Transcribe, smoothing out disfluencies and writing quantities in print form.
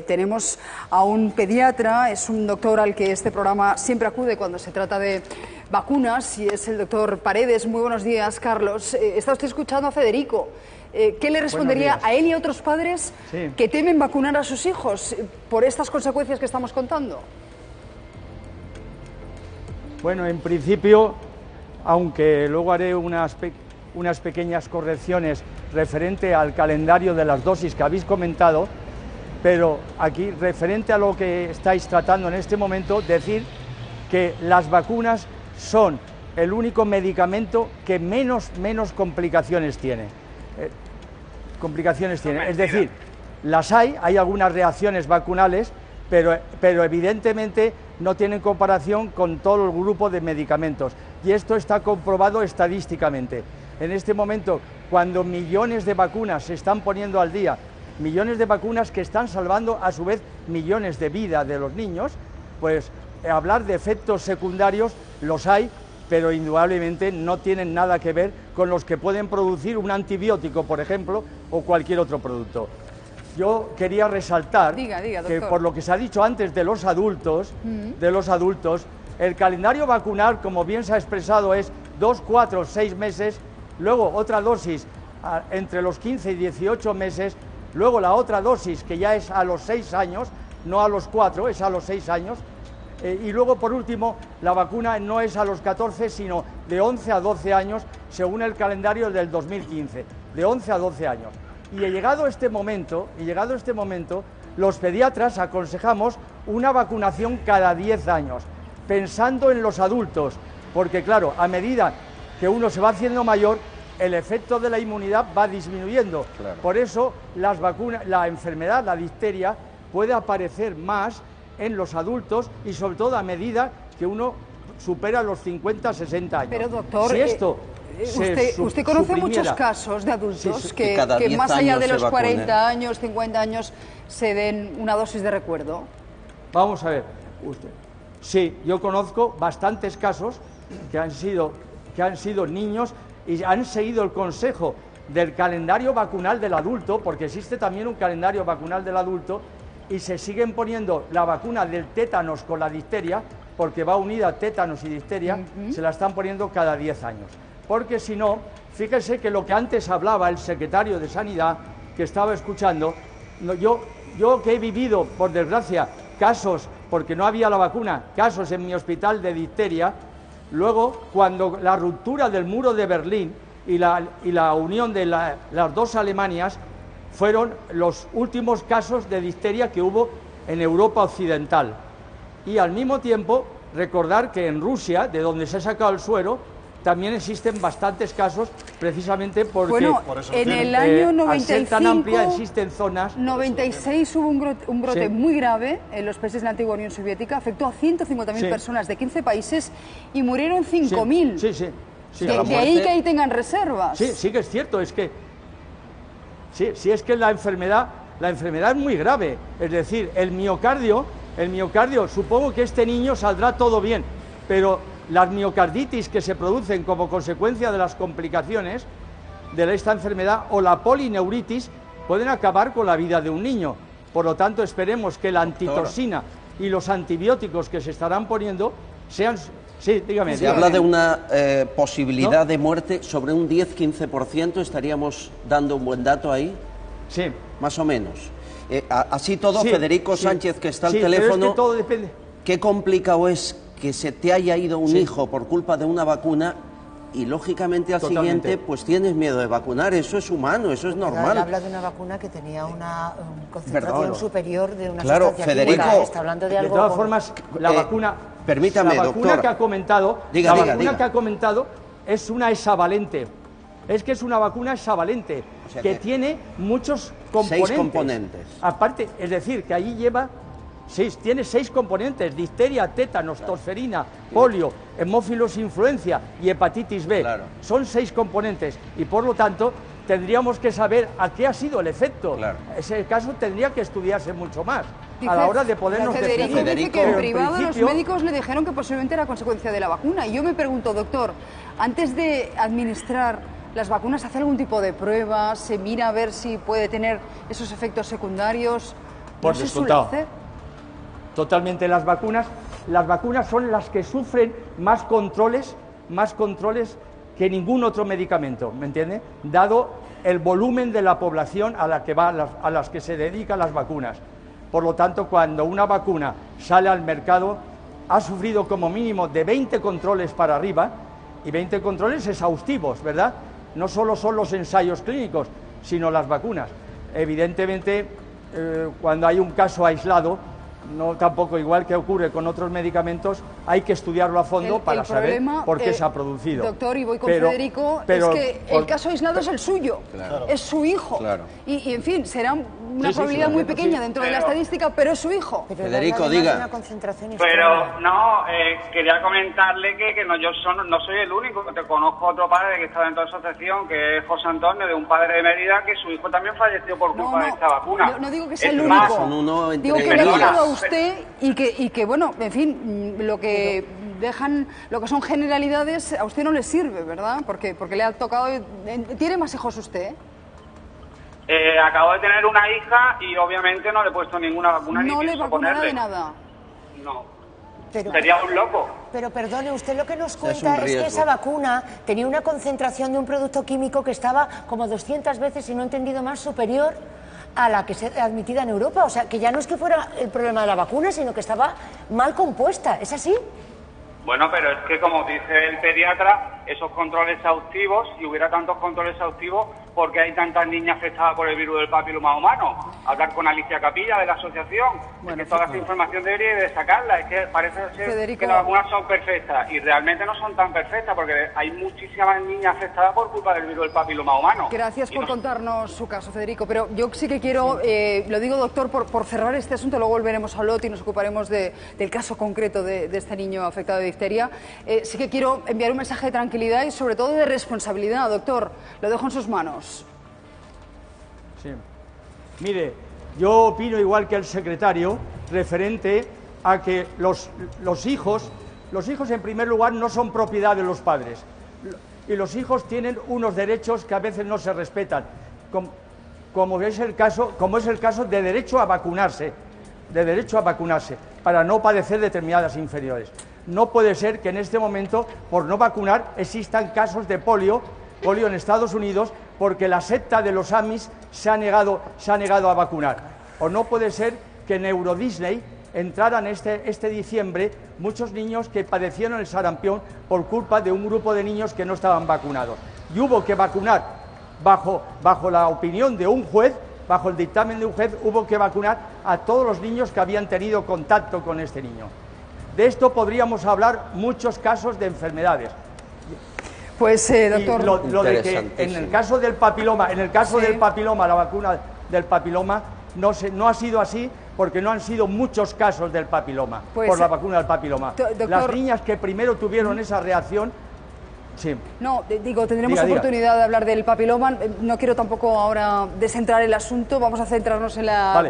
Tenemos a un pediatra, es un doctor al que este programa siempre acude cuando se trata de vacunas y es el doctor Paredes. Muy buenos días, Carlos. Está usted escuchando a Federico. ¿Qué le respondería a él y a otros padres que temen vacunar a sus hijos por estas consecuencias que estamos contando? Bueno, en principio, aunque luego haré unas pequeñas correcciones referente al calendario de las dosis que habéis comentado, pero aquí, referente a lo que estáis tratando en este momento, decir que las vacunas son el único medicamento que menos complicaciones tiene. Es decir, las hay algunas reacciones vacunales, pero evidentemente no tienen comparación con todo el grupo de medicamentos. Y esto está comprobado estadísticamente. En este momento, cuando millones de vacunas se están poniendo al día, millones de vacunas que están salvando a su vez millones de vidas de los niños, pues hablar de efectos secundarios los hay, pero indudablemente no tienen nada que ver con los que pueden producir un antibiótico, por ejemplo, o cualquier otro producto. Yo quería resaltar que por lo que se ha dicho antes de los adultos, el calendario vacunal, como bien se ha expresado, es 2, 4, 6 meses, luego otra dosis entre los 15 y 18 meses, luego la otra dosis que ya es a los 6 años, no a los 4, es a los 6 años, y luego por último la vacuna no es a los 14 sino de 11 a 12 años según el calendario del 2015, de 11 a 12 años. Y llegado este momento, los pediatras aconsejamos una vacunación cada 10 años, pensando en los adultos, porque claro, a medida que uno se va haciendo mayor, el efecto de la inmunidad va disminuyendo. Claro. Por eso las vacunas, la enfermedad, la difteria, puede aparecer más en los adultos y sobre todo a medida que uno supera los 50, 60 años. Pero doctor, si esto usted conoce muchos casos de adultos que más allá de los 40 años, 50 años, se den una dosis de recuerdo. Vamos a ver, sí, yo conozco bastantes casos que han sido niños y han seguido el consejo del calendario vacunal del adulto, porque existe también un calendario vacunal del adulto, y se siguen poniendo la vacuna del tétanos con la difteria, porque va unida tétanos y difteria, se la están poniendo cada 10 años. Porque si no, fíjese que lo que antes hablaba el secretario de Sanidad, que estaba escuchando, yo que he vivido, por desgracia, casos, porque no había la vacuna, casos en mi hospital de difteria. Luego, cuando la ruptura del muro de Berlín y la unión de las dos Alemanias fueron los últimos casos de difteria que hubo en Europa Occidental. Y al mismo tiempo, recordar que en Rusia, de donde se ha sacado el suero, también existen bastantes casos, precisamente porque bueno, en el año 95, al ser tan amplia, existen zonas... 96 hubo un brote muy grave en los países de la antigua Unión Soviética, afectó a 150.000 personas de 15 países y murieron 5.000. De ahí que ahí tengan reservas. Sí que es cierto, es que... Sí, es que la enfermedad es muy grave, es decir, el miocardio, supongo que este niño saldrá todo bien, pero las miocarditis que se producen como consecuencia de las complicaciones de esta enfermedad o la polineuritis pueden acabar con la vida de un niño. Por lo tanto, esperemos que la antitoxina y los antibióticos que se estarán poniendo sean... Sí, dígame. Se habla de una posibilidad de muerte sobre un 10-15%, ¿estaríamos dando un buen dato ahí? Sí. Más o menos. Así todo, Federico Sánchez, que está al teléfono, pero es que todo depende. ¿Qué complicado es que se te haya ido un hijo por culpa de una vacuna y lógicamente al siguiente pues tienes miedo de vacunar? Eso es humano, eso es normal. Habla de una vacuna que tenía una concentración superior de una sustancia Federico, química. Está hablando de algo todas formas, la vacuna... Permítame, la vacuna doctor. Que ha comentado, que ha comentado es una hexavalente. Es que es una vacuna hexavalente, o sea que tiene muchos componentes. 6 componentes. Aparte, es decir, que allí tiene 6 componentes: difteria, tétanos, tosferina, polio, hemófilos influencia y hepatitis B. Claro. Son 6 componentes y por lo tanto tendríamos que saber a qué ha sido el efecto. Claro. Ese caso tendría que estudiarse mucho más a la hora de podernos definir. Dice que en privado los médicos le dijeron que posiblemente era consecuencia de la vacuna. Y yo me pregunto, doctor, antes de administrar las vacunas, ¿hace algún tipo de prueba? ¿Se mira a ver si puede tener esos efectos secundarios? Por ¿No se descontado. suele hacer? Totalmente las vacunas son las que sufren más controles que ningún otro medicamento, ¿me entiende? Dado el volumen de la población a las que se dedican las vacunas. Por lo tanto, cuando una vacuna sale al mercado, ha sufrido como mínimo de 20 controles para arriba, y 20 controles exhaustivos, ¿verdad? No solo son los ensayos clínicos, sino las vacunas. Evidentemente, cuando hay un caso aislado, no tampoco igual que ocurre con otros medicamentos, hay que estudiarlo a fondo para saber por qué se ha producido. Doctor, y voy con Federico, es que el caso aislado es el suyo, es su hijo. Claro. Y en fin, será una probabilidad muy pequeña dentro de la estadística, pero es su hijo. Federico, diga. Pero no, quería comentarle que no, yo no soy el único, que te conozco otro padre que está dentro de la asociación, que es José Antonio, de un padre de Mérida, que su hijo también falleció por culpa de esta vacuna. No digo que sea el único, digo que le ha llegado a usted y que, bueno, en fin, lo que dejan, lo que son generalidades, a usted no le sirve, ¿verdad? Porque le ha tocado... ¿Tiene más hijos usted? Acabo de tener una hija y obviamente no le he puesto ninguna vacuna. ¿No le vacunará de nada? No. Pero, sería un loco. Pero perdone, usted lo que nos cuenta es que esa vacuna tenía una concentración de un producto químico que estaba como 200 veces, si no he entendido más, superior a la que se admitida en Europa. O sea, que ya no es que fuera el problema de la vacuna, sino que estaba mal compuesta. ¿Es así? Bueno, pero es que, como dice el pediatra, esos controles exhaustivos, si hubiera tantos controles exhaustivos, ¿por qué hay tantas niñas afectadas por el virus del papiloma humano? Hablar con Alicia Capilla de la asociación, bueno, que toda esta información debería de sacarla. Es que parece ser Federico, que las vacunas son perfectas y realmente no son tan perfectas porque hay muchísimas niñas afectadas por culpa del virus del papiloma humano. Gracias por contarnos su caso, Federico, pero yo sí que quiero, lo digo, doctor, por cerrar este asunto, luego volveremos a Lot y nos ocuparemos del caso concreto de este niño afectado de difteria. Sí que quiero enviar un mensaje de tranquilidad y sobre todo de responsabilidad, doctor. Lo dejo en sus manos. Sí. Mire, yo opino igual que el secretario referente a que los hijos en primer lugar no son propiedad de los padres y los hijos tienen unos derechos que a veces no se respetan, como es el caso de derecho a vacunarse, para no padecer determinadas inferiores. No puede ser que en este momento, por no vacunar, existan casos de polio en Estados Unidos porque la secta de los Amis se ha negado a vacunar. O no puede ser que en Euro Disney entraran este diciembre muchos niños que padecieron el sarampión por culpa de un grupo de niños que no estaban vacunados. Y hubo que vacunar, bajo la opinión de un juez, bajo el dictamen de un juez, hubo que vacunar a todos los niños que habían tenido contacto con este niño. De esto podríamos hablar muchos casos de enfermedades. Pues, doctor... Lo de que en el caso del papiloma, la vacuna del papiloma, no ha sido así porque no han sido muchos casos del papiloma, por la vacuna del papiloma. Doctor, las niñas que primero tuvieron esa reacción... Sí. No, digo, tendremos oportunidad de hablar del papiloma. No quiero tampoco ahora descentrar el asunto, vamos a centrarnos en la...